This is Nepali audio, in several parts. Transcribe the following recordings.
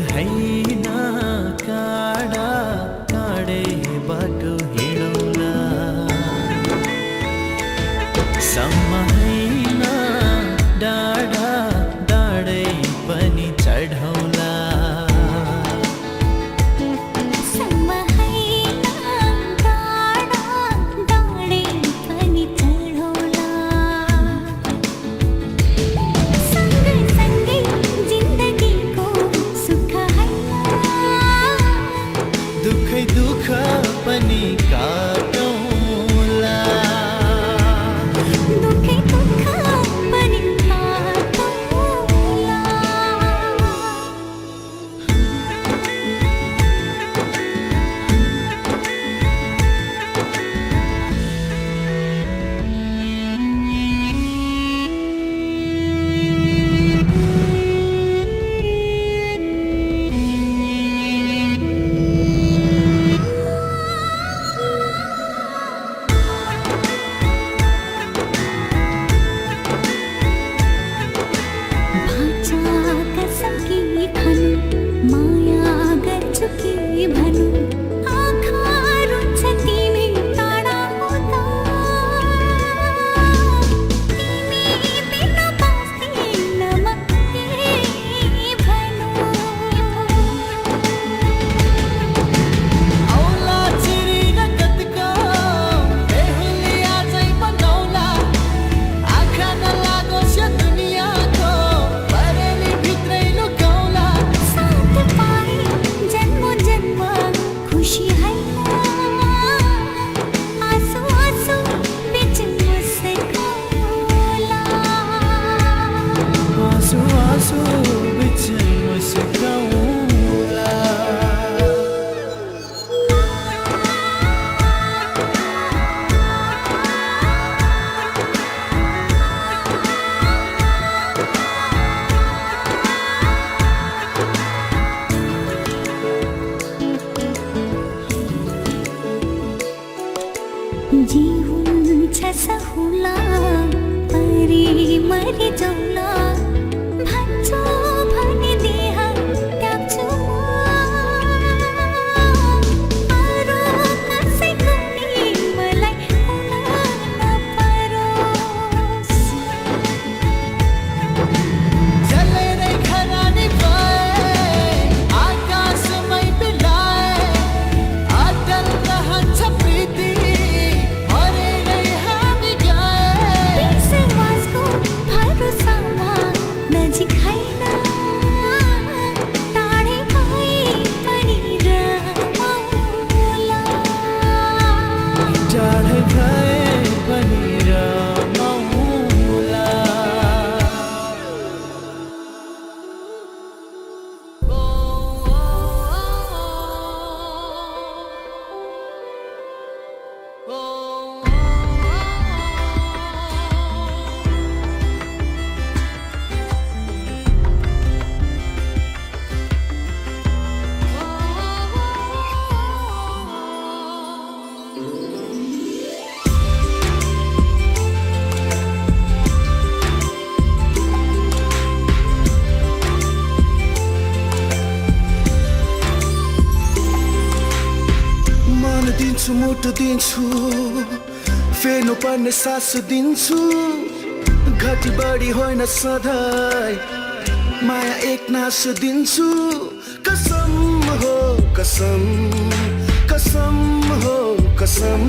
हैन काडा काडे बाटो हिँडौला सम्म हैन डाँडा डाँडै पनि चढौला दुख पनि काटौला दुखै दुख पनि काटौला जीवन छ सहुला परी मरि जाउला भन्छौ भने देह त्याग्छु अरू कसैको नि मलाई नपरोस् जलेरै खरानी भए आकाशमै बिलाए अटल रहन्छ प्रीति दिन्छु मुटु दिन्छु फेर्नु पर्ने सास दिन्छु घटी बढी होइन सधैँ माया एक नास दिन्छु कसम हो कसम कसम हो कसम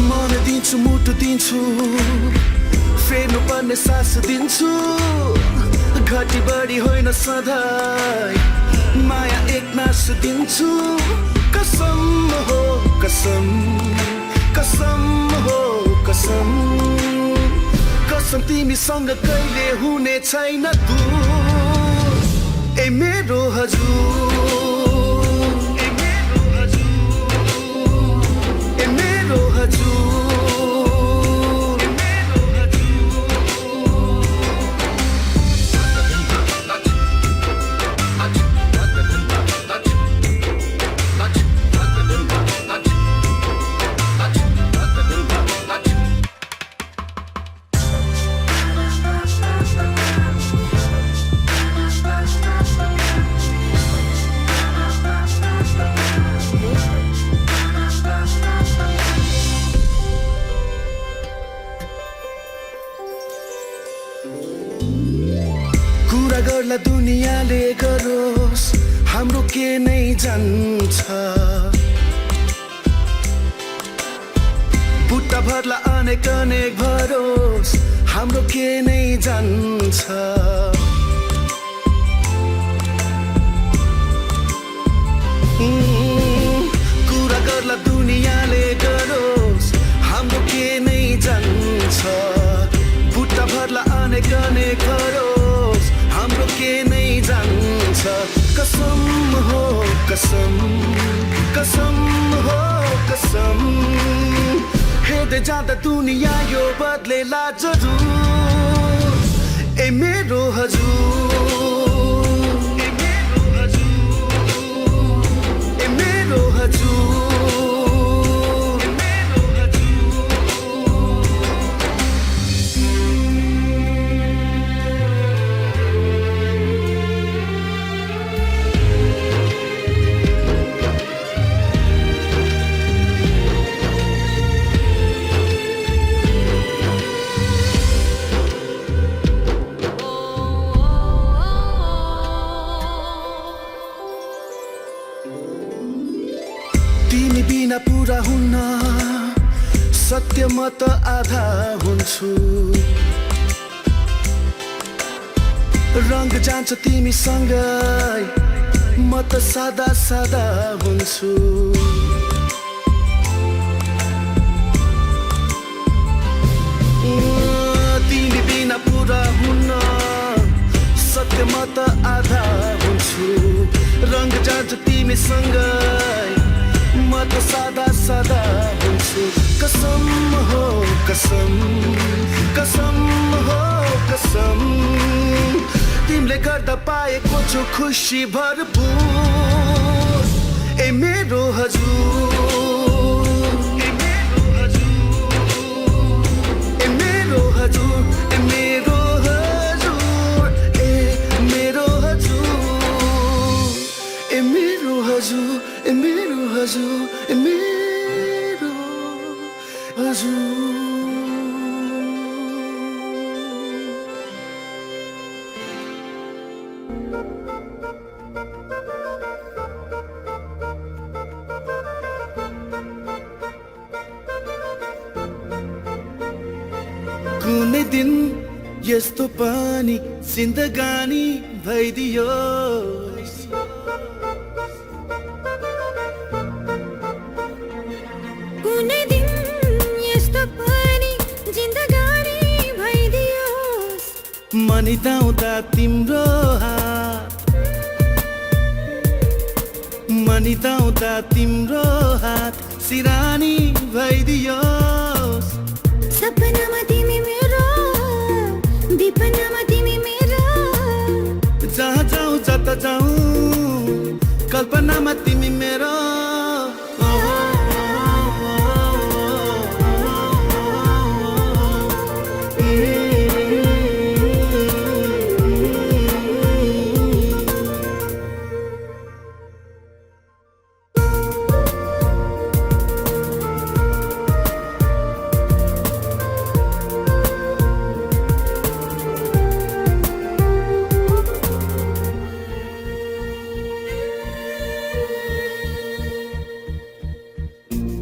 मन दिन्छु मुटु दिन्छु फेर्नु पर्ने सास दिन्छु घटी बढी होइन सधैँ माया एक नास दिन्छु कसम हो कसम कसम हो कसम कसम तिमीसँग कहिले हुने छैन दूर ए मेरो हजुर ए मेरो हजुर ए मेरो हजुर जान्छ बुट्टा भर्ला अनेक अनेक भरोस हाम्रो के नै जान्छ कुरा गर्ला दुनियाँले गरोस् हाम्रो के नै जान्छ बुट्टा भर्ला अनेक अनेक भरोस हाम्रो के नै जान्छ कसम हो कसम कसम हो कसम हेर्दै जाँदा दुनियाँ यो बदलेला जरुर ए मेरो हजुर ए मेरो हजुर ए मेरो हजुर ए मेरो तिमी बिना पुरा हुन्न सत्य म त आधा हुन्छु रंग जान्छ तिमीसँगै म त सादा सादा हुन्छु तिमी बिना पुरा हुन्न सत्य म त आधा हुन्छु रंग जान्छ तिमीसँगै म त सादा सादा हुन्छु कसम हो कसम कसम हो कसम तिमीले गर्दा पाएको छु खुसी भरपुर ए मेरो हजुर ए मेरो हजुर ए मेरो हजुर ए मेरो हजुर ए मेरो हजुर ए मेरो हजुर ए मेरो हजुर ए मेरो हजुर कुनै दिन यस्तो पनि जिन्दगानी भइदियोस् कुनै दिन यस्तो पनि जिन्दगानी भइदियोस् मनिदाउँदा तिम्रो हात मनिदाउँदा तिम्रो हात सिरानी भइदियोस् सपनामा तिमी मेरो विपनामा तिमी मेरो जहाँ जाउँ जता जाउँ कल्पनामा तिमी मेरो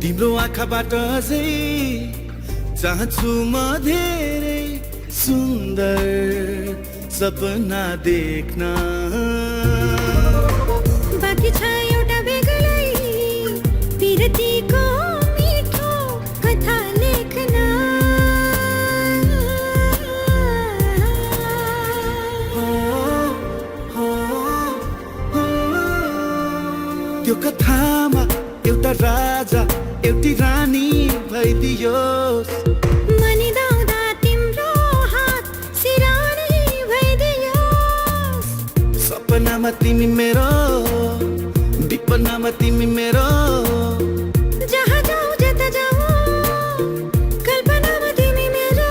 तिम्रो आँखाबाट अझै चाहन्छु म धेरै सुन्दर सपना देख्न बाँकी छ एउटा बेग्लै पिरतीको मिठो कथा लेख्न त्यो कथामा एउटा राजा एउटी रानी भइदियोस् मनिदाउँदा तिम्रो हात सिरानी भइदियोस् सपनामा तिमी मेरो विपनामा तिमी मेरो जहाँ जाऊ जता जाऊ कल्पनामा तिमी मेरो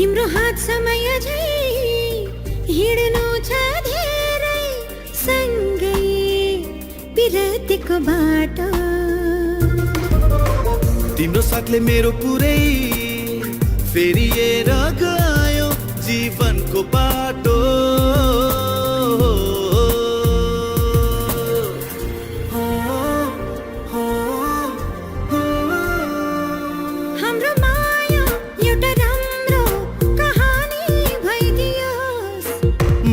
तिम्रो हात समय झै हिँड्नु छ धेरै सँगै पिरतीको बाटो तिम्रो साथले मेरो पुरै फेरिएर गयो जीवनको बाटो हाम्रो माया एउटा राम्रो कहानी भइदियोस्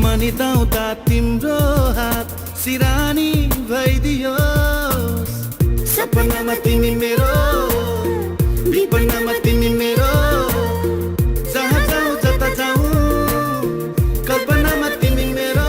मनिदाउँदा तिम्रो हात सिरानी भइदियोस् सपनामा तिमी मेरो विपन्नमा तिमी मेरो जहाँ जाऊ जता जाऊ कल्पनामा तिमी मेरो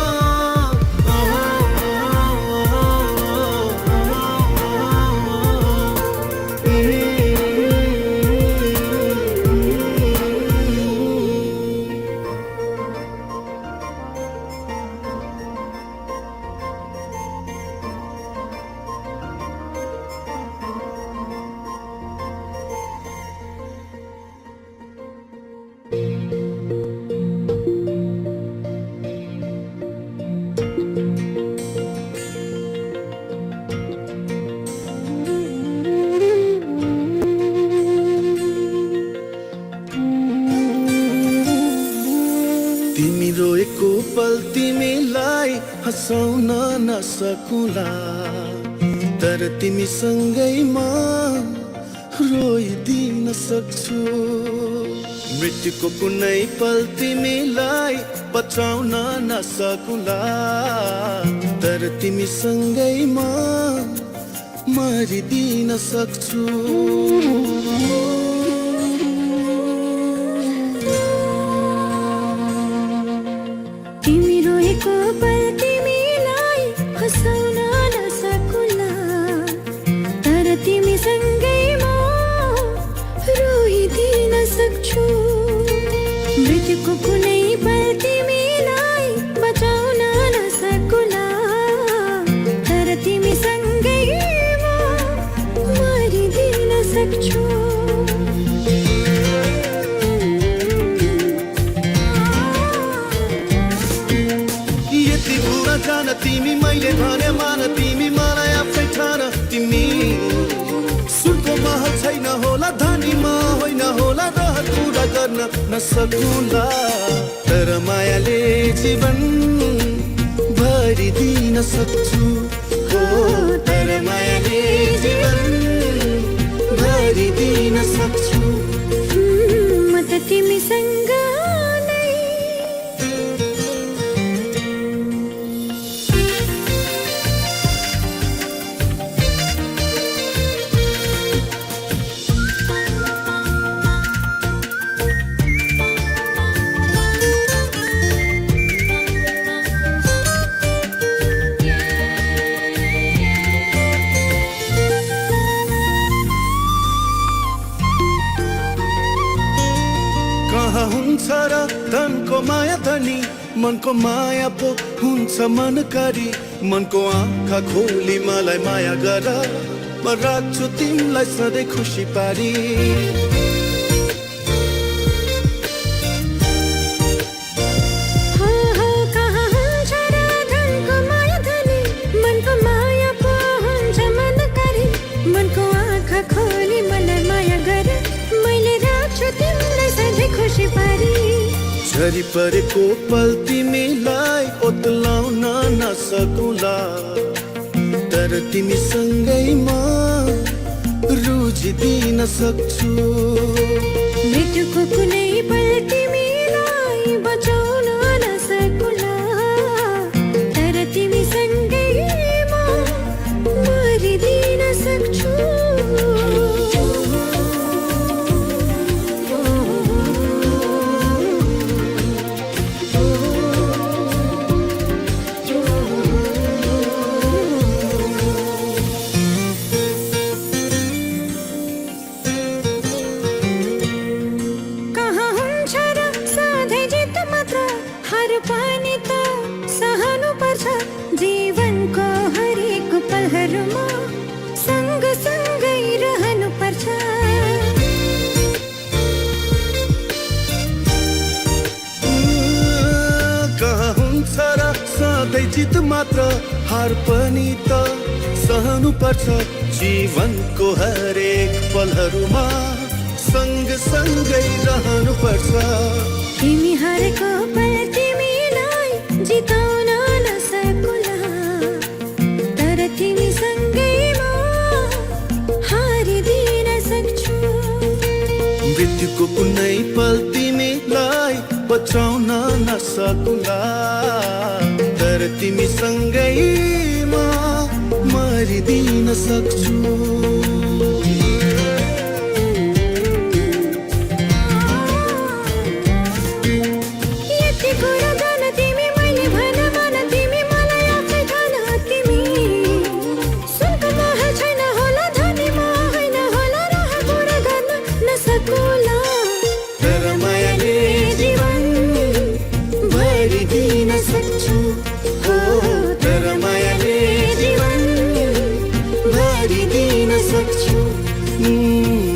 तिमी रोएको पल तिमीलाई हँसाउन नसकुला तर तिमीसँगै म रोइदिन सक्छु मृत्युको कुनै पल तिमीलाई बचाउन नसकुला तर तिमीसँगै म मरिदिन सक्छु तिमी रोएको पल तिमीलाई हँसाउन नसकुला तर तिमीसँगै म रोइदिन सक्छु मृत्युको कुनै पल तिमीलाई बचाउन नसकुला तर तिमीसँगै म मरिदिन सक्छु यति बुरा जान तिमी मैले भने मान तिमी मलाई आफै ठान तिमी सुनको महल छैन होला धनीमा होइन होला रहर पुरा गर्न नसकुला तर मायाले जीवन भरिदिन सक्छु हो तर मायाले जीवन भरिदिन सक्छु म त तिमीसँग नै कहाँ हुन्छ र धनको माया धनी मनको माया पो हुन्छ मनकारी मनको आँखा खोली मलाई माया गर म राख्छु तिमीलाई सधैँ खुसी पारी हो हो कहाँ हुन्छ र धनको माया धनी मनको माया पो हुन्छ मनकारी मनको आँखा खोली मलाई माया गर मैले राख्छु तिमीलाई सधैँ खुसी पारी झरी परेको पल तिमीलाई ओत्लाउन नसकुला तर तिमीसँगै म रुझिदिन सक्छु मृत्युको कुनै पल तिमीलाई बचाउन नसकुला तर तिमीसँगै म मरिदिन सक्छु कहाँ हुन्छ र सधैँ जित मात्र जित मात्र हार पनि त सहनु पर्छ जीवनको हरेक पलहरूमा सँगसँगै रहनु पर्छ तिमी हारेको पल तिमीलाई जिताउन नसकुला तर तिमी सँगैमा हारिदिन सक्छु मृत्युको कुनै पल तिमीलाई बचाउन नसकुला तर तिमी सँगैमा मरिदिन सक्छु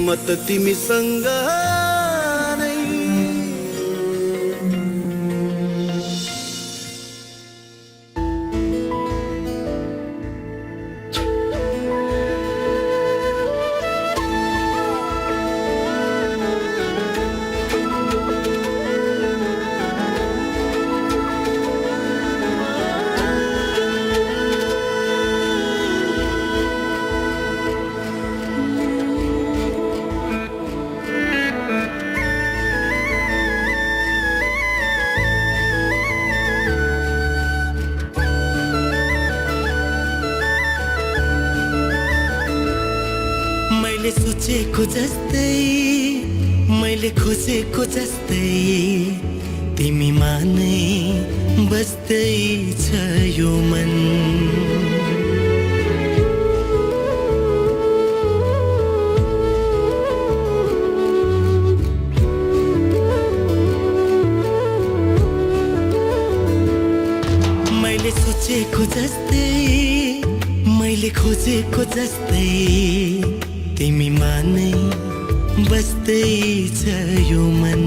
म त तिमीसँग नै मैले सोचेको जस्तै मैले खोजेको जस्तै तिमीमा नै बस्दै छ यो मन मैले सोचेको जस्तै मैले खोजेको जस्तै तिमीमा नै बस्दै छ यो मन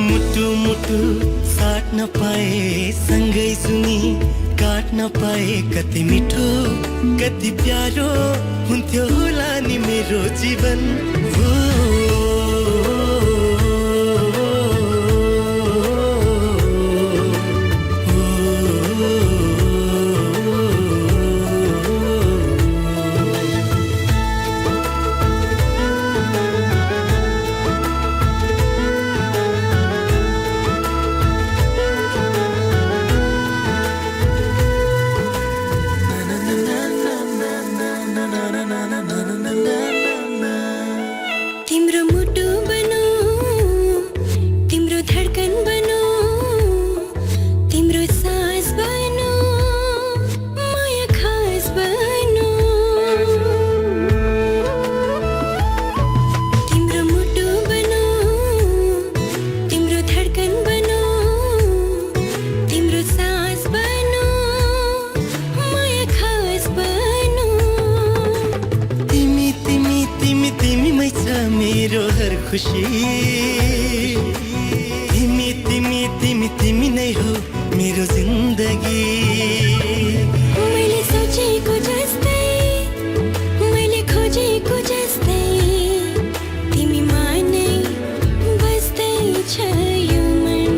मुटु मुटु साट्न पाए सँगै सुनि काट्न पाए कति मिठो कति प्यारो हुन्थ्यो होला नि मेरो जीवन हो तिम्रो मुटु बनो तिम्रो धडकन बनो तिम्रो सास बनो माया खास बनो तिम्रो मुटु बनो तिम्रो धडकन बनो तिम्रो सास बनो माया खास बनो तिमी तिमी तिमी तिमीमै छ मेरो हर खुसी तिमी तिमी तिमी तिमी नै हो मेरो जिन्दगी मैले सोचेको जस्तै मैले खोजेको जस्तै तिमीमा नै बस्दै छ यो मन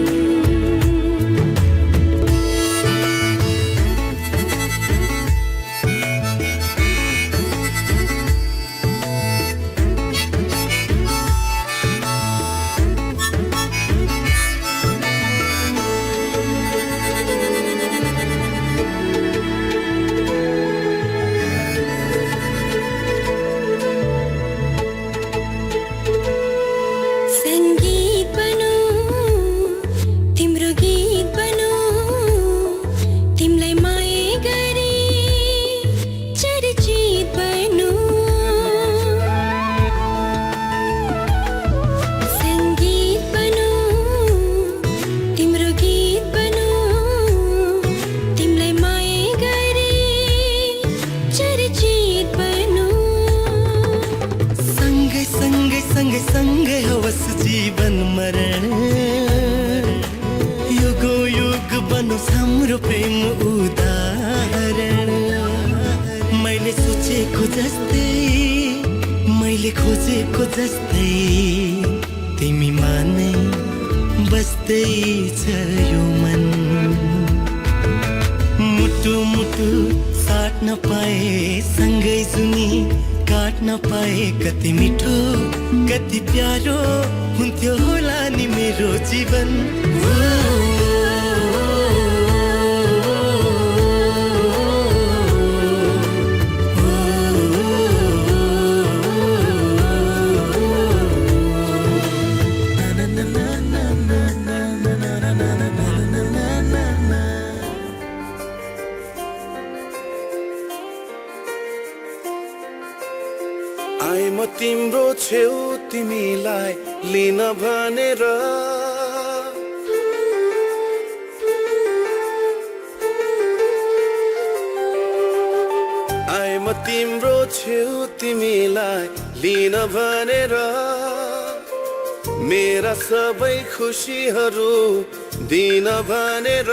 संगीत बनो तिम्रो गीत बनो तिमीलाई माया गरी चर्चित बनो संगीत बनो तिम्रो गीत बनो तिमीलाई माया गरी चर्चित बनो सँगै सँगै सँगै सँगै होस् जीवन मरण युगो युग बनो बनाओस् हाम्रो प्रेम उदाहरण मैले सोचेको जस्तै मैले खोजेको जस्तै तिमीमा नै बस्दै छ यो मन मुटु मुटु साट्न पाए सँगै जुनी काट्न पाए कति मिठो कति प्यारो हुन्थ्यो होला नि मेरो जीवन आए म तिम्रो छेउ तिमीलाई लिन भनेर आए म तिम्रो छेउ तिमीलाई लिन भनेर मेरा सबै खुसीहरू दिन भनेर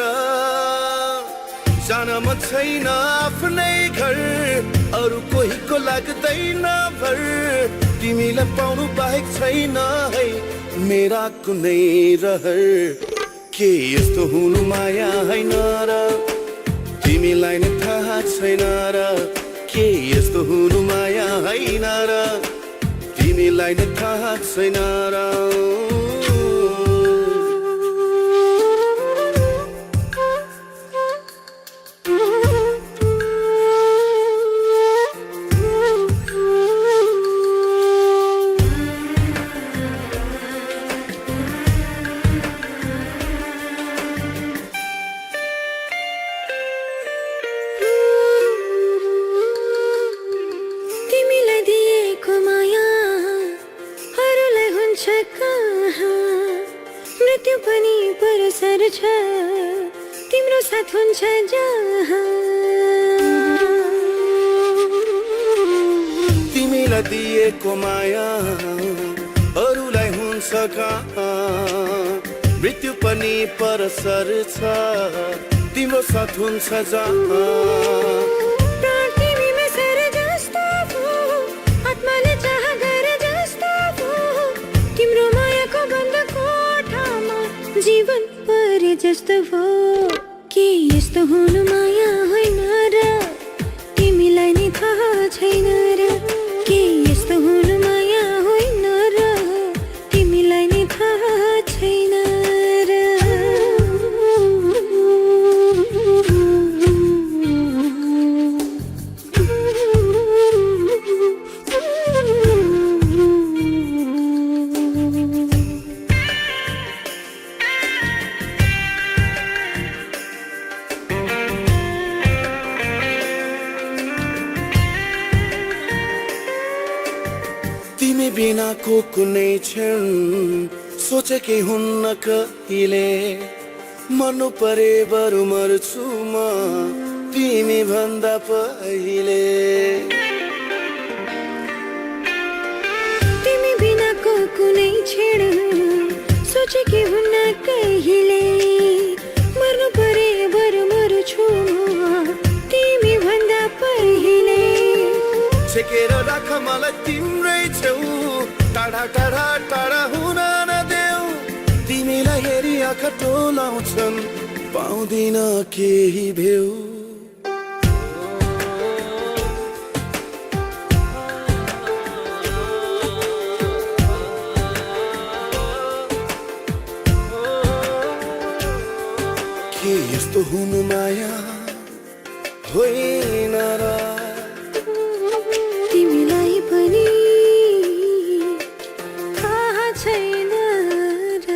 जान मन छैन आफ्नै घर अरू कोहीको लाग्दैन भर तिमीलाई पाउनु बाहेक छैन है मेरा कुनै रहर के यस्तो हुनु माया होइन र तिमीलाई नै थाहा छैन र के यस्तो हुनु माया होइन र तिमीलाई नै थाहा छैन र मृत्यु पनि परसर छ तिम्रो साथ हुन्छ जहाँ तिमीलाई दिएको माया अरूलाई हुन्छ कहाँ मृत्यु पनि परसर छ तिम्रो साथ हुन्छ जहाँ जीवन परे जस्तो भो के यस्तो हुनु माया होइन र तिमीलाई नि थाहा छैन र के यस्तो हुनु माया होइन र तिमीलाई नि थाहा छैन र तिमी बिनाको कुनै क्षण सोचेकै हुन्न कहिले मर्नु परे बरु मर्छु म तिमी भन्दा पहिले तिमी बिनाको कुनै क्षण सोचेकै हुन्न कहिले मर्नु परे बरु मर्छु म तिमी भन्दा पहिले छेकेर राख मलाई तिम्रै छेउ टाढा टाढा टाढा हुन नदेऊ तिमीलाई हेरी आँखा टोलाउँछन् पाउँदिन केही भेउ के यस्तो हुनु माया होइन र तिमीलाई पनि थाहा छैन र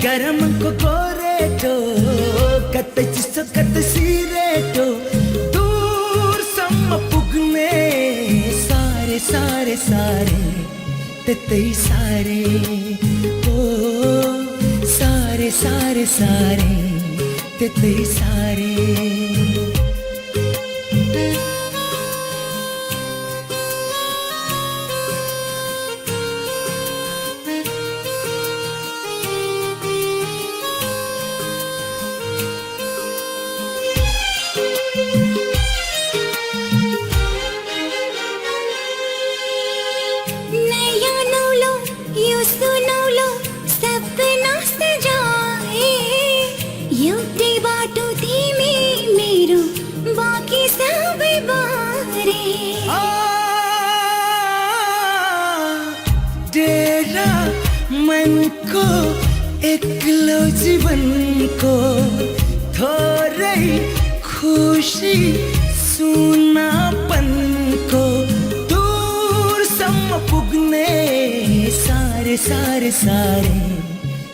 गरमको गोरेटो कतै चिसो कतै सिरेटो दूरसम्म पुग्ने सारे सारे सारे त्यतै सारे ओ सारे सारे सारे त्यतै सारे डेरा मनको एक्लो जीवनको थोरै खुसी सुनापनको दूरसम्म पुग्ने सारे सारे सारे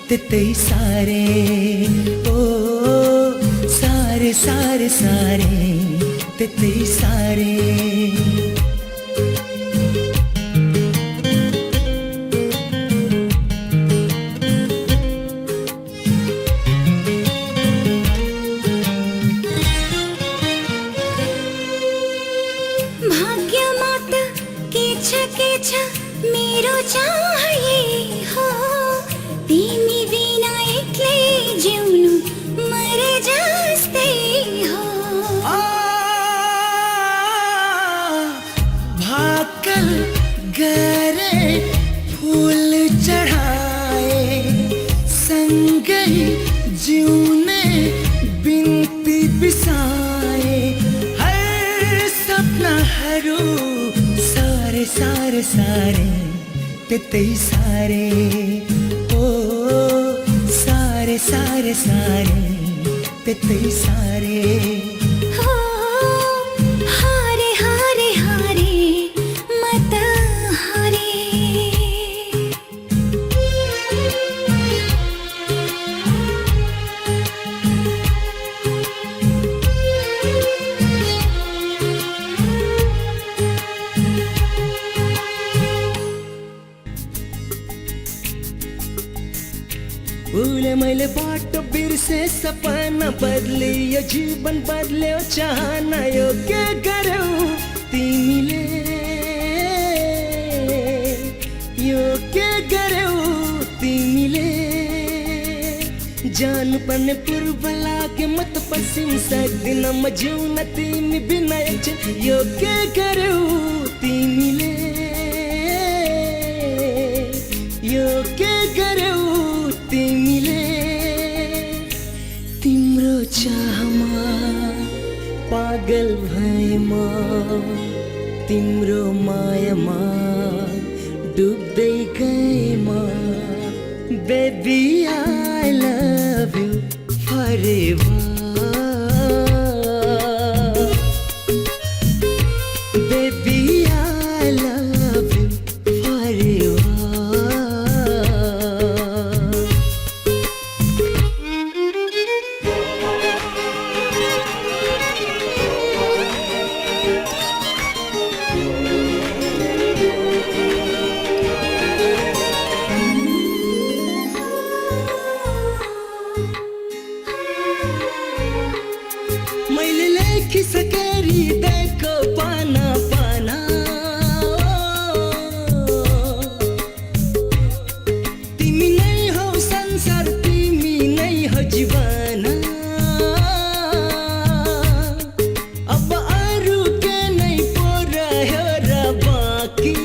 त्यतै सारे ओ सारे सारे सारे त्यतै सारे मेरो चाहिए हो तिमी बिना एक्लै जिउनु मरे जस्तै हो भाकल गरे फूल चढाए सँगै जिउने बिन्ती बिसाए हर सपनाहरू सारे सारे सारे त्यतै सारे ओ सारे सारे सारे त्यतै सारे हो हारे हारे हारे मत हारे उसले मैले बाटो बिर्से सपना बदलियो जीवन बदल्यो चाहना यो के गर्यौ तिमीले यो के गर्यौ तिमीले जानुपर्ने पूर्व लागे म त पश्चिम सक्दिन म जिउन तिमी बिना एकछिन यो के गर्यौ तिमीले यो के गर्यौ तिमीले तिम्रो चाहमा पागल भएमा तिम्रो मायामा डुब्दै गएमा baby I love you forever baby I love you forever मैले लेखिसके हृदयको पाना पाना तिमी नै हौ संसार तिमी नै हौ जीवन अब अरू के नै पो रह्यो र बाँकी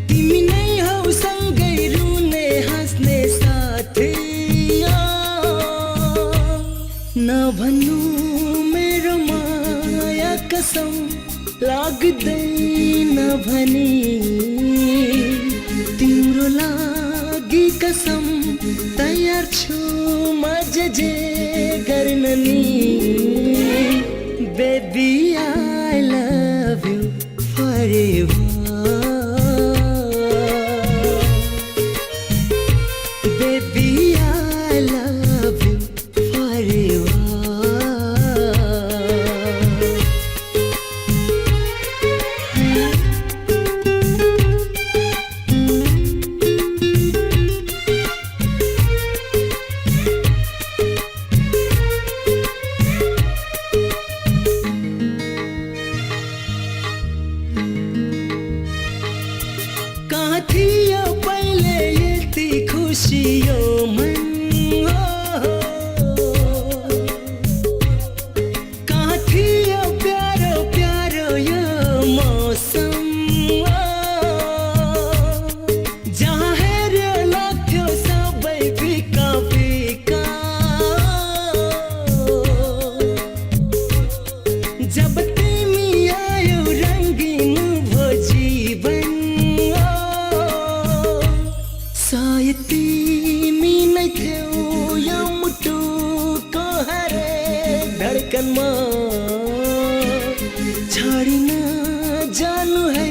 तिमी नै हौ सँगै रुने हाँस्ने साथी नभन्नु मेरो माया कसम लाग्दैन भनी तिम्रो लागि कसम तयार छु म जे गर्न नि बेबी आई लभ यु फरएभर धड्कनमा छाडिन जानु है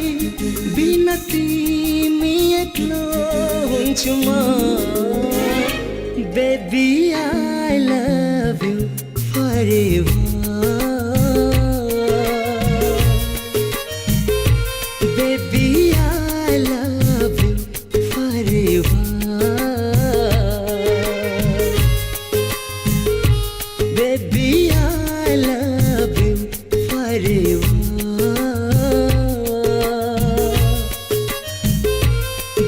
बिना तिमी एक्लो हुन्छु म baby I love you forever baby I love you forever baby I love you forever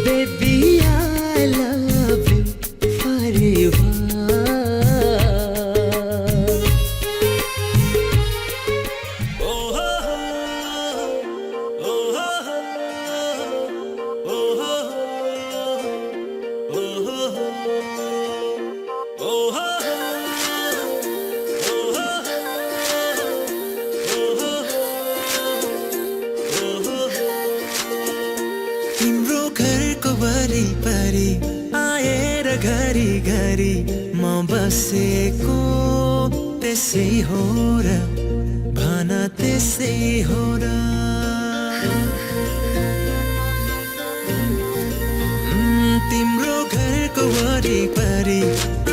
baby I love you forever तिम्रो घरको वरिपरि आएर घरि घरि म बसेको त्यसै हो र भन त्यसै हो र तिम्रो घरको वरिपरि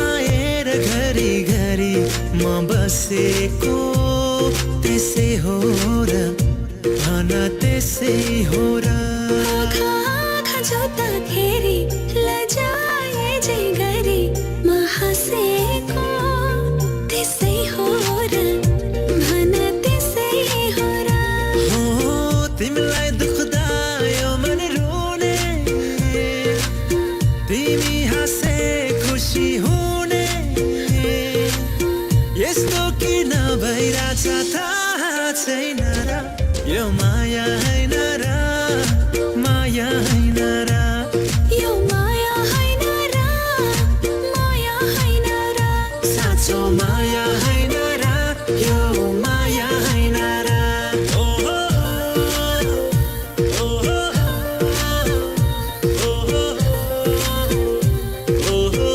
आएर घरि घरि म बसेको त्यसै हो र भन त्यसै हो र जोत्दाखेरि लजाए जे गरी म हाँसेको त्यसै हो र भन त्यसै हो र हो तिमीलाई दुख्दा यो मन रोने तिमी हाँसे खुसी हुने यस्तो किन भइरहेछ थाहा छैन र यो माया हैन र माया हैन र यो माया हैन र माया हैन र साँचो माया हैन र यो माया हैन र ओ हो ओ हो ओ हो ओ हो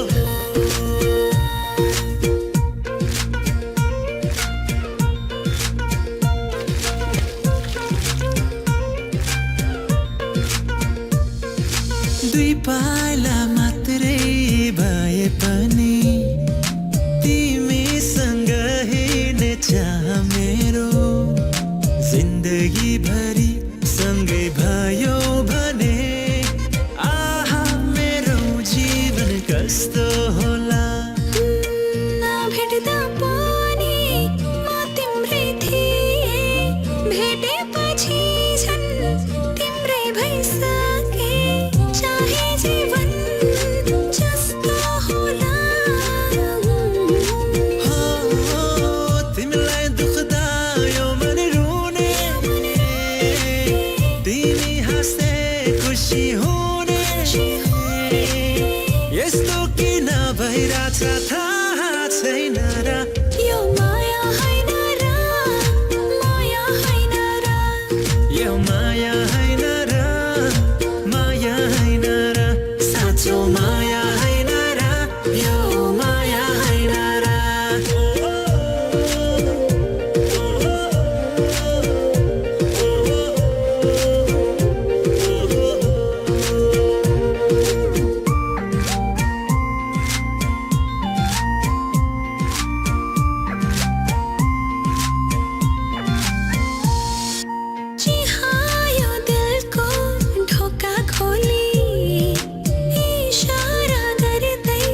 दुई पाइला मात्रै भए पनि तिमीसँग हिँड्ने चाह मेरो जिन्दगी भरि सँगै भयो भने आहा मेरो जीवन कस्तो होला भेट्दा पनि म तिम्रै थिएँ भेटेपछि झन् तिम्रै भइसके चाहे जीवन जस्तो होला हो तिमीलाई दुख्दा यो मन रोने तिमी हाँसे खुसी हुने यस्तो किन भइरहेछ थाहा छैन र यो माया हैन र माया हैन र यो माया हैन र माया हैन र साँचो माया हैन र यो माया हैन र चिहायो दिलको ढोका खोली इशारा गर्दै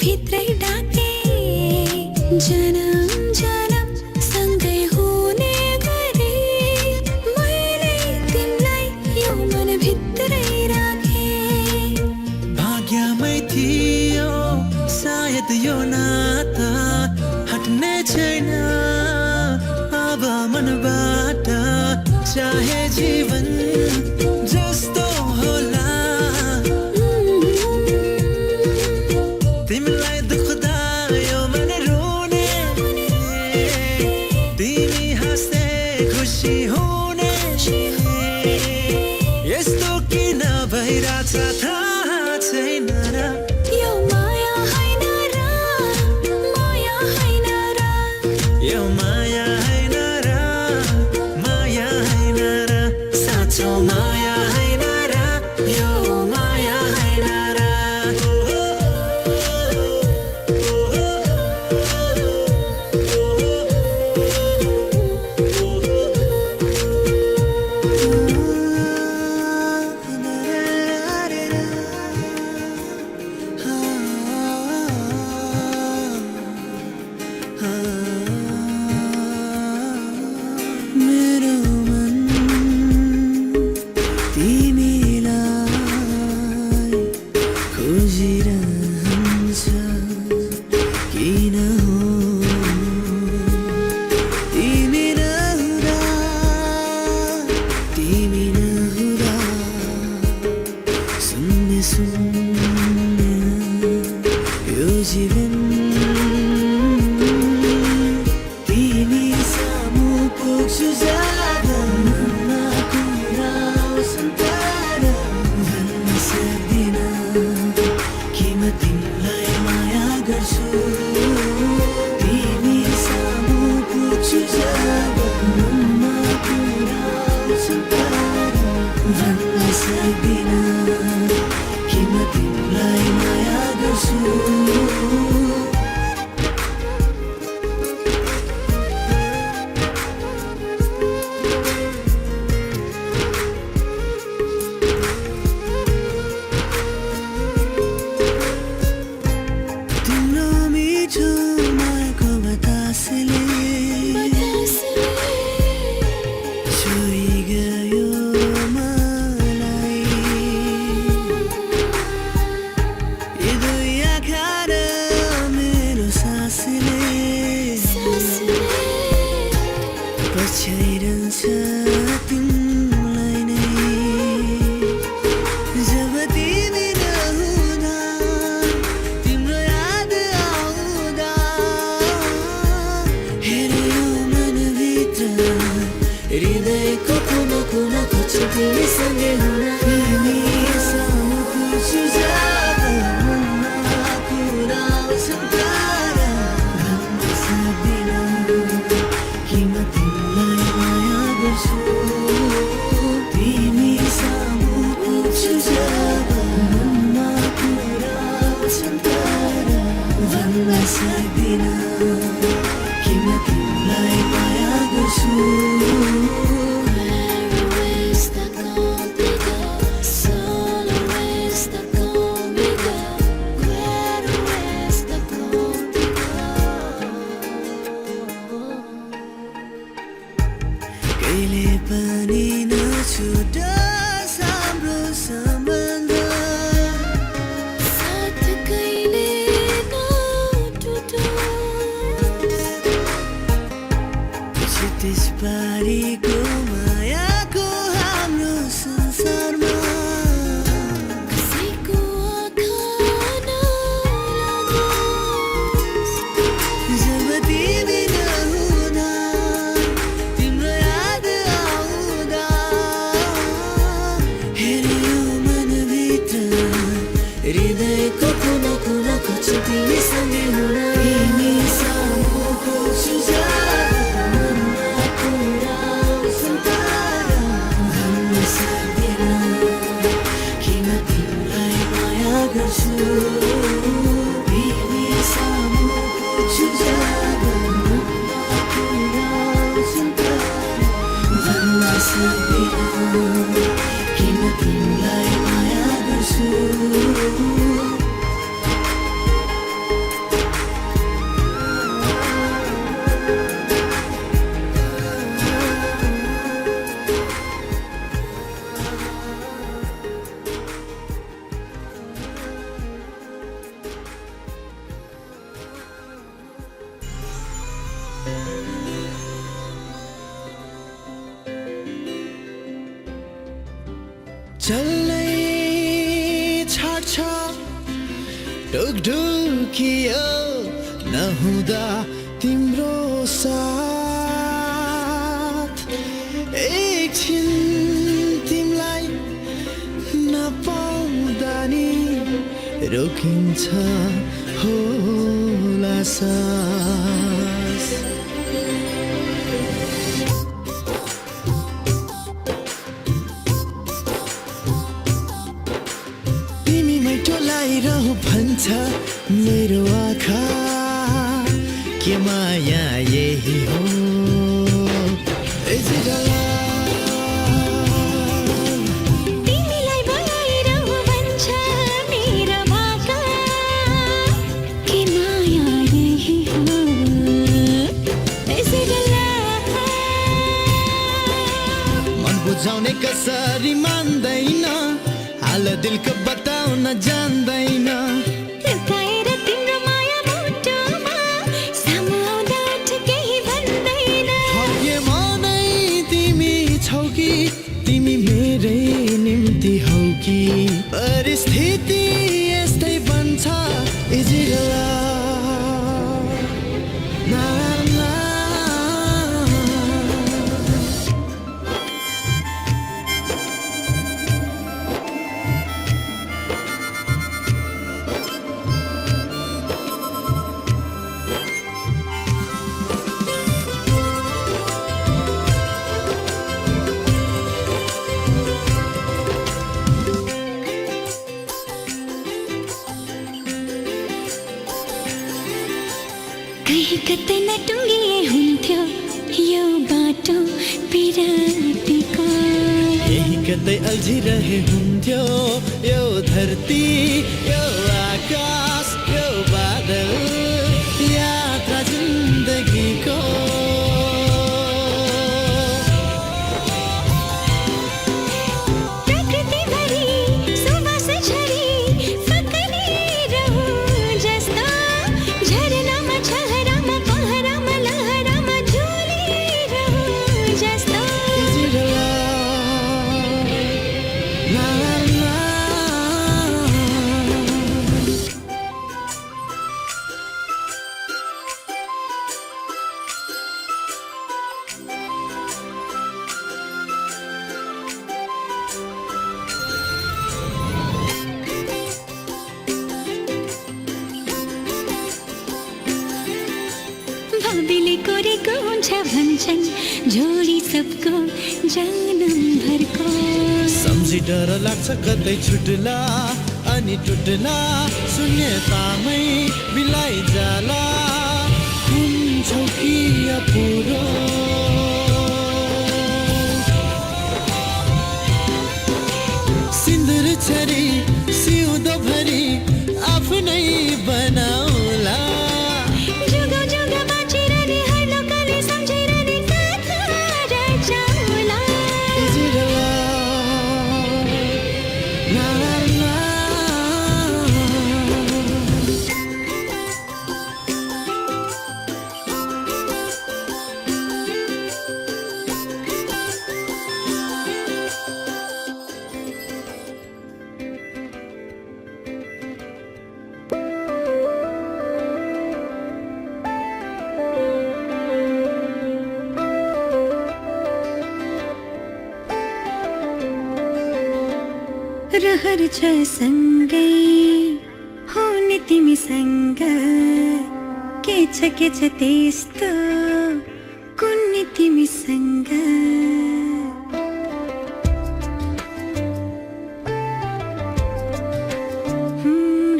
भित्रै डाके जन्म जन्म सँगै हुने गरी मैले तिमीलाई यो मन भित्रै राखे भाग्यमै थियो सायद यो नाता हट्ने छैन अब मनबाट चाहे जीवन जस्तो होला तिमीलाई दुख्दा यो मन रोने तिमी हाँसे खुसी हुने यस्तो किन भइरहेछ थाहा छैन र यो माया हैन र माया हैन र यो माया मेरो मन तिमीलाई खोजिरहन्छ किन हो तिमी नहुँदा शून्य शून्य यो जीवन तिमी सामु पुग्छु जाँदा मनमा कुरा आउँछन् तारा भन्न सक्दिन कि म तिमीलाई माया गर्छु तिमी सामु पुग्छु जाँदा मनमा कुरा आउँछन् तारा भन्न सक्दिन कि म तिमीलाई माया गर्छु तिम्रो मिठो मायाको बतासले छोई गयो मलाई यी दुई आँखा र मेरो सासले पछ्याइरहन्छ तिमीलाई नै जब तिमी नहुँदा तिम्रो याद आउँदा हेऱ्यो मनभित्र हृदयको कुना कुना खोज्छु तिमीसँगै हुन तिमी सामु पुग्छु जाँदा मनमा कुरा आउँछन् तारा भन्न सक्दिन कि म तिमीलाई माया गर्छु तिमी सामु पुग्छु जाँदा मनमा कुरा आउँछन् तारा भन्न सक्दिन कि म तिमीलाई माया गर्छु कहिले पनि नछुटोस् हाम्रो सम्बन्ध साथ कहिले नटुटोस् क्षितिज पारीको मायाको हाम्रो संसारमा कसैको आँखा नलागोस् जब तिमी नहुँदा तिम्रो याद आउँदा हेऱ्यो मनभित्र हृदयको कुना कुना खोज्छु तिमीसँगै हुन तिमी सामु पुग्छु जाँदा मनमा कुरा आउँछन् तारा भन्न सक्दिन कि म तिमीलाई माया गर्छु तिमी सामु पुग्छु जाँदा मनमा कुरा आउँछन् तारा भन्न सक्दिन कि म तिमीलाई माया गर्छु चल्नै छाड्छ ढुकढुकियो नहुँदा तिम्रो साथ एकछिन तिमीलाई नपाउँदा नि रोकिन्छ होला सास टोलाइरहु भन्छ मेरो आँखा के माया यही हो तिमीलाई बोलाइरहु भन्छ मेरो भाका के माया यही हो बुझाउने कसरी मान्दैन हाल दिलको बताउन जान्दैन लुकाएर तिम्रो माया मुटुमा सामु आउँदा उठ केही भन्दैन हके मनै तिमी छौ कि तिमी मेरै निम्ति हौ कि परिस्थिति यस्तै बन्छ Is it love? Na na कहीं कतै नटुङ्गिए हुन्थ्यो यो बाटो पिरातीको यही कतै अल्झिरहे हुन्थ्यो यो धरती यो आकाश यो बादल यात्रा जिन्दगीको प्रकृतिभरि सुवास झरी फकरिरहु जस्तो झरनामा छहरामा पहरामा लहरामा झुलिरहु जस्तो Is it love? Na na भाबीले कोरेको हुन्छ भन्छन् जोडी सबको जन्मभरको सम्झी डर लाग्छ कतै छुट्ला अनि टुट्ला शून्यतामै बिलाई जाला हुन्छौ कि अपुरो सिन्दुर छरी सिउँदो भरी आफ्नै बनाउला जुगा जुगा बाँचिरहने हर लोकले सम्झिरहने कथा रचाउला Is it love? Na na रहर छ सँगै हुने तिमीसँग के छ त्यस्तो कुन्नी तिमीसँग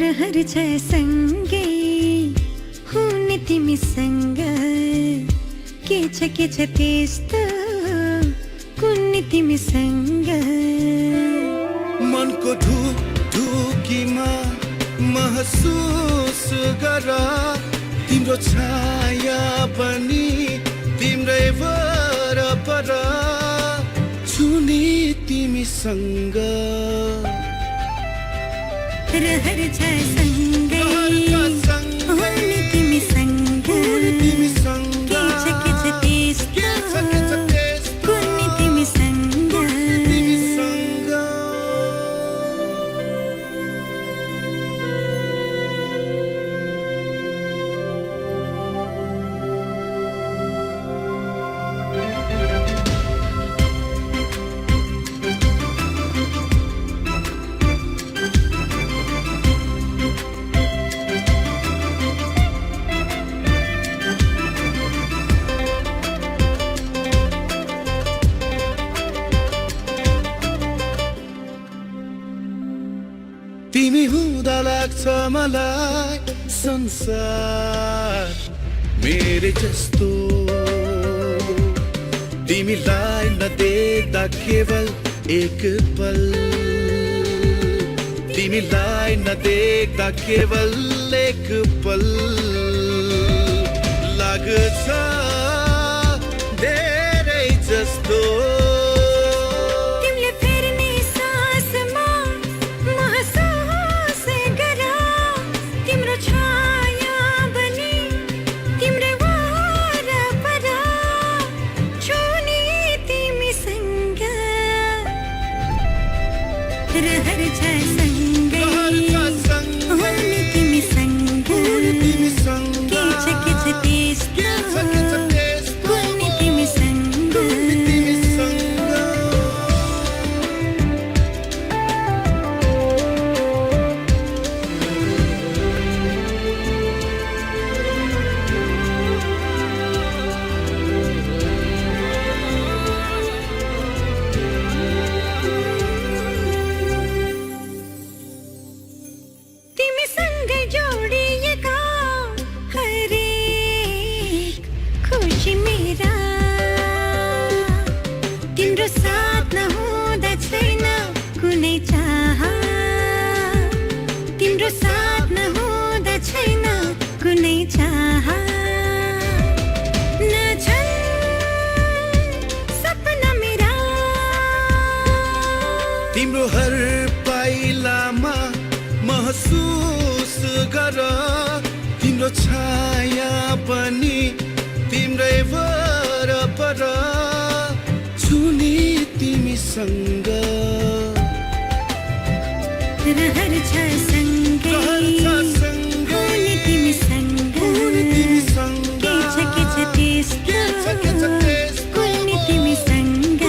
रहर छ सँगै हुने तिमीसँग के छ त्यस्तो कुन्नी तिमीसँग मनको ढुकीमा महसुस गर तिम्रो छाया पनि तिम्रै वरपर छुने तिमीसँग रहर छ सँगै हुने तिमीसँग के छ त्यस्तो कुन्नी तिमीसँग तिमी हुँदा लाग्छ मलाई संसार मेरे जस्तो तिमीलाई नदेख्दा केवल एक पल तिमीलाई नदेख्दा केवल एक पल लाग्छ धेरै जस्तो खुशी मेरा तिम्रो साथ नहुँदा छैन कुनै चाह तिम्रो साथ नहुँदा छैन कुनै चाह नछन् सपना मेरा तिम्रो हर पाइलामा महसुस गर तिम्रो छाया पनि तिम्रै वरपर छुनी तिमीसँग रहर छ सँगै हुने तिमीसँग के छ त्यस्तो कुल्ने तिमीसँग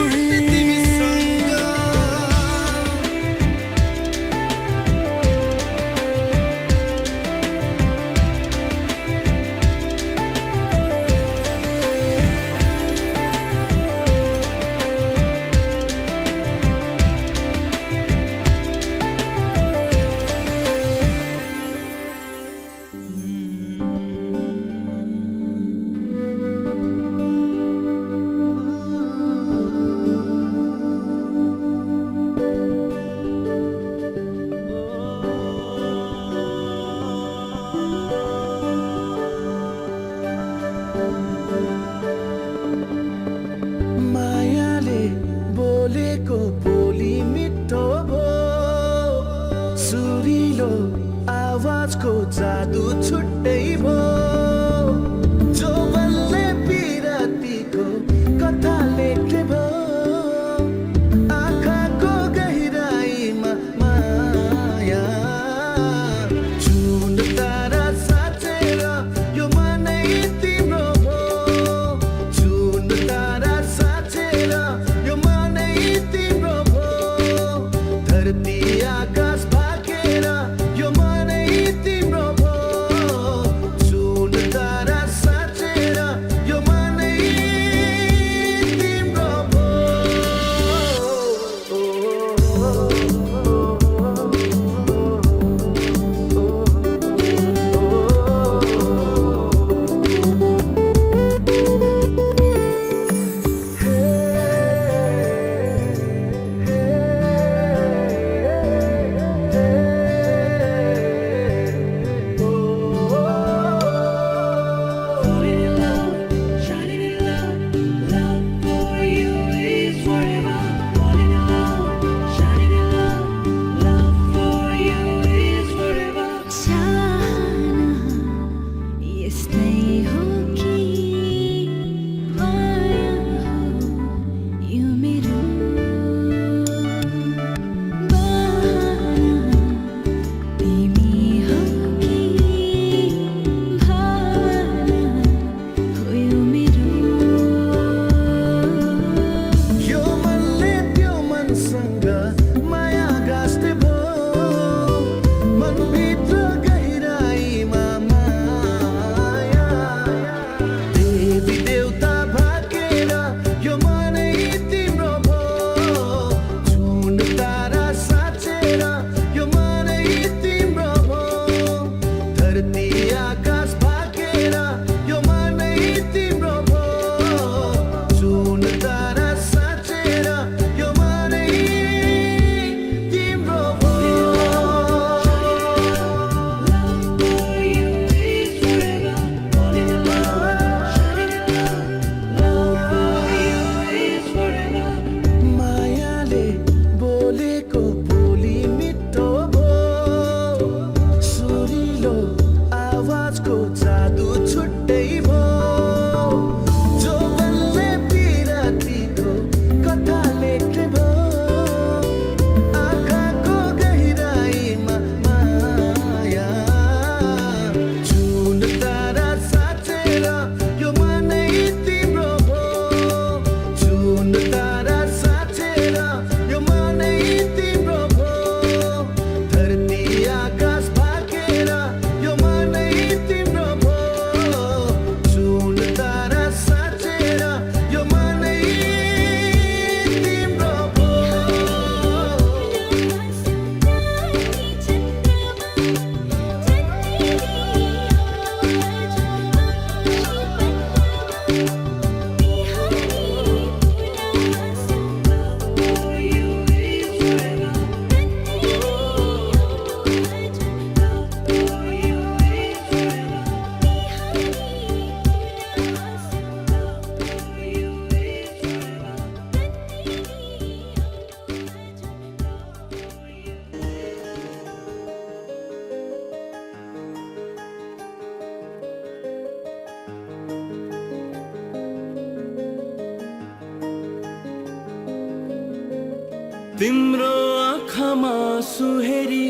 तिम्रो आँखामा सुहेरी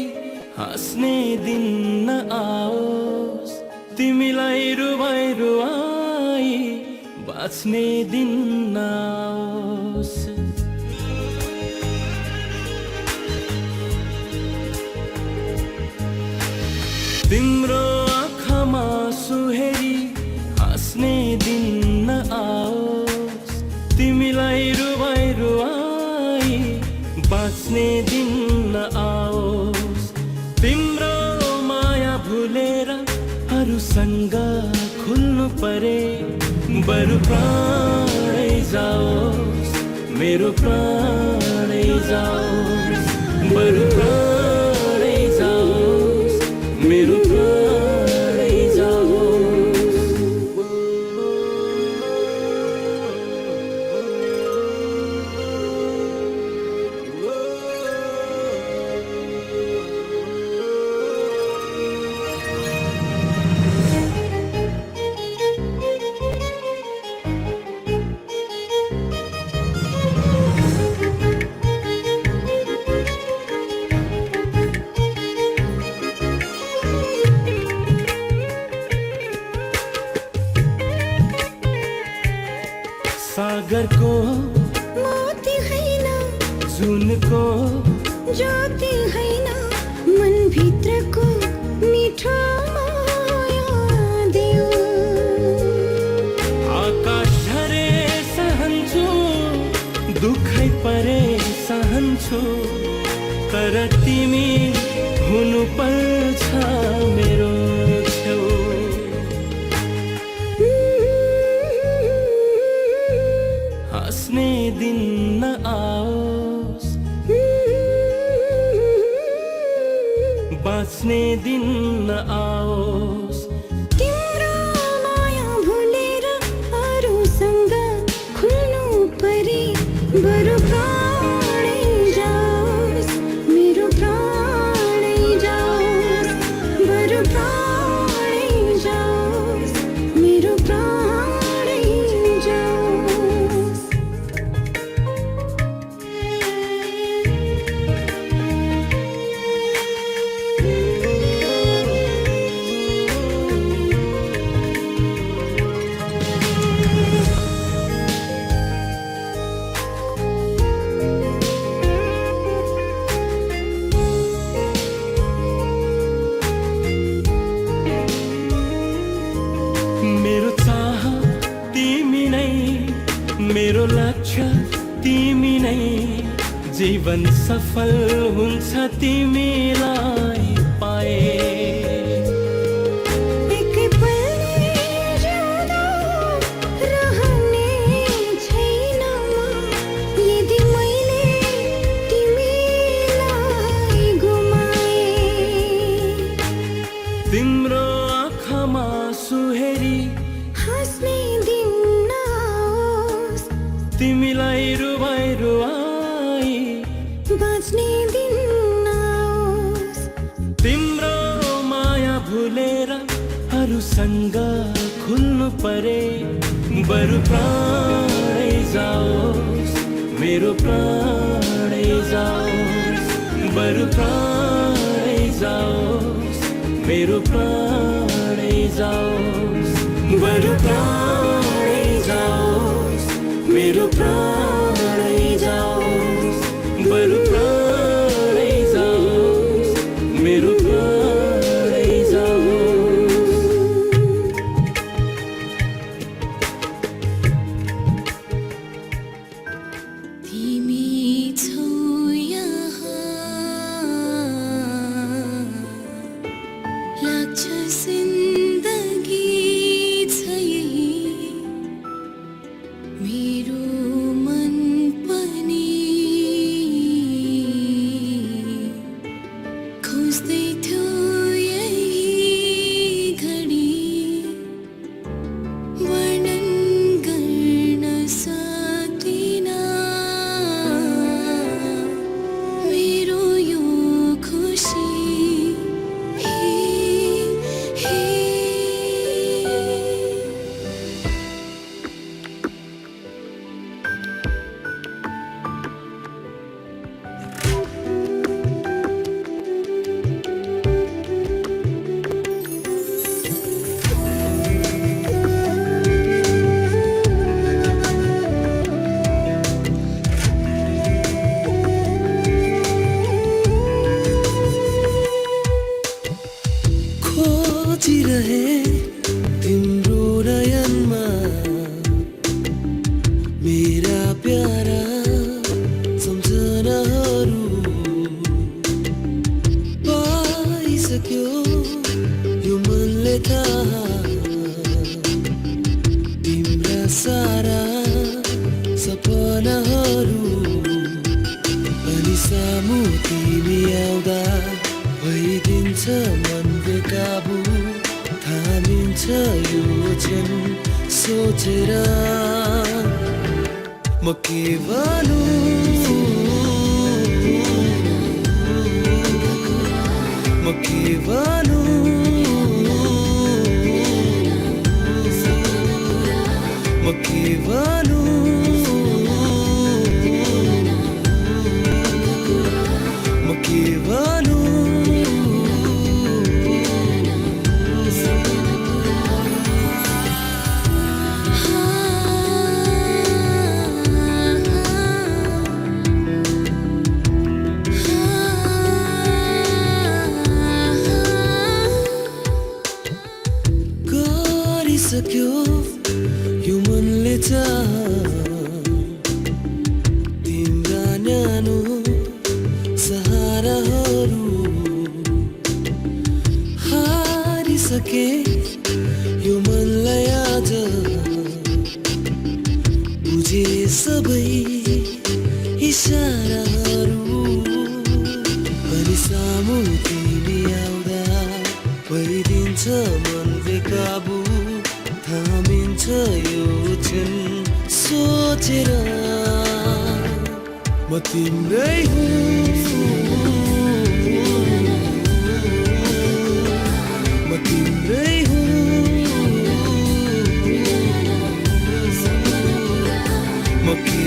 हाँस्ने दिन नआओस्, तिमीलाई रुवाई रुवाई बाँच्ने दिन नआओस्। तिम्रो आँखामा सुहेरी हाँस्ने दिन नआओस्, तिमीलाई रुवाई रुवाई बाँच्ने दिन नआओस्। तिम्रो माया भुलेर अरूसँग खुल्नु परे, बरु प्राणै जाओस्, मेरो प्राणै जाओस्, बरु प्राणै जाओस्, मेरो प्राणै जाओस्। सागरको मोती हैन, जुनको ज्योति हैन, मनभित्रको मिठो माया देऊ। आकाश झरे सहन्छु, दुखै परे सहन्छु, तर तिमी हुनु पर्छ मेरो छेउ। हाँस्ने दिन नआओस्, बाँच्ने दिन नआओस्। तिम्रो माया भुलेर अरूसँग खुल्नु परे, बरु प्राणै जाओस्, मेरो प्राणै जाओस्, बरु प्राणै जाओस्, मेरो प्राणै जाओस्। मेरो चाह तिमी नै, मेरो लक्ष्य तिमी नै, जीवन सफल हुन्छ तिमीलाई पाए। एकै पल जिउँदा रहने छैन म, यदि मैले तिमीलाई गुमाए। तिम्रो आँखामा सुहेरी हाँस्ने दिन नआओस्, तिमीलाई रुवाई रुवाई बाँच्ने दिन नआओस्। तिम्रो माया भुलेर अरूसँग खुल्नु परे, बरु प्राणै जाओस्, मेरो प्राणै जाओस्, बरु प्राणै जाओस्, मेरो प्राणै जाओस्, बरु प्राणै जाओस्, मेरो प्राणै जाओस्, बरु प्राणै जाओस्, मेरो प्राणै जाओस्। तिमी छौ यहाँ, लाग्छ जिन्दगी छ यही, सारा सपनाहरू अनि सामु तिमी आउँदा भइदिन्छ मन बेकाबु थामिन्छ यो क्षण सोचेर म के भनौँ म के भनौँ म के भनौँ म के भनौँ गरिसक्यो यो मनले चाह तिम्रा न्यानो सहाराहरू हारिसके यो मनलाई आज बुझे सबै इसाराहरू अनि सामु तिमी आउँदा भइदिन्छ मन बेकाबु थामिन्छ यो क्षण सोचेर म तिम्रै हुँ म तिम्रै हुँ म के